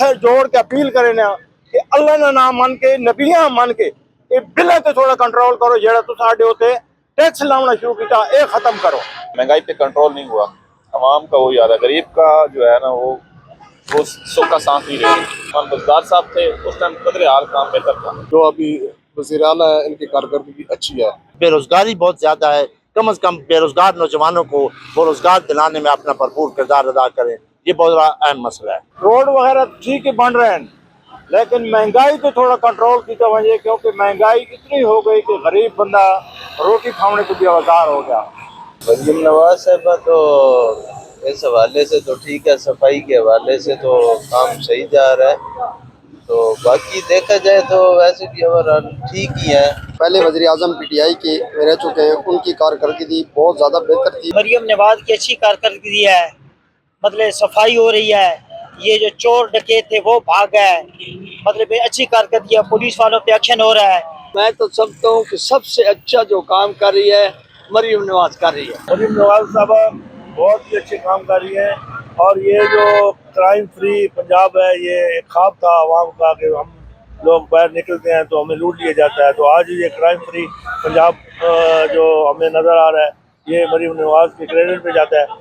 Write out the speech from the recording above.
ہاتھ جوڑ کے اپیل کریں کہ اللہ نے نام من کے نبیاں من کے یہ بلیں تے تھوڑا کنٹرول کرو، جہاں تو ساڈے ہوتے ٹیکس لاؤنا شروع کیا یہ ختم کرو۔ مہنگائی پہ کنٹرول نہیں ہوا، عوام کا وہی حال ہے، غریب کا جو ہے نا وہ سکھ کا سانس نہیں رہی۔ ہم بزدار صاحب تھے اس ٹائم قدر حال کام بہتر تھا۔ جو ابھی وزیر اعلیٰ ہے ان کی کارکردگی اچھی ہے۔ بے روزگاری بہت زیادہ ہے، کم از کم بے روزگار نوجوانوں کو وہ روزگار دلانے میں اپنا بھرپور کردار ادا کریں، یہ بہت بڑا اہم مسئلہ ہے۔ روڈ وغیرہ ٹھیک ہی بن رہے ہیں لیکن مہنگائی تو تھوڑا کنٹرول کی وجہ، کیونکہ مہنگائی اتنی ہو گئی کہ غریب بندہ روٹی کھانے کو بھی آزار ہو گیا۔ مریم نواز صاحبہ تو اس حوالے سے تو ٹھیک ہے، صفائی کے حوالے سے تو کام صحیح جا رہا ہے، تو باقی دیکھا جائے تو ویسے بھی اوورآل ٹھیک ہی ہے۔ پہلے وزیر اعظم پی ٹی آئی کے رہ چکے ہیں، ان کی کارکردگی بہت زیادہ بہتر تھی۔ مریم نواز کی اچھی کارکردگی ہے، مطلب صفائی ہو رہی ہے، یہ جو چور ڈکیت تھے وہ بھاگ گئے، مطلب اچھی کارکردگی ہے، پولیس والوں پہ ایکشن ہو رہا ہے۔ میں تو سمجھتا ہوں کہ سب سے اچھا جو کام کر رہی ہے مریم نواز کر رہی ہے۔ مریم نواز صاحبہ بہت ہی اچھے کام کر رہی ہیں، اور یہ جو کرائم فری پنجاب ہے یہ ایک خواب تھا عوام کا کہ ہم لوگ باہر نکلتے ہیں تو ہمیں لوٹ لیا جاتا ہے، تو آج یہ کرائم فری پنجاب جو ہمیں نظر آ رہا ہے یہ مریم نواز کے کریڈٹ پہ جاتا ہے۔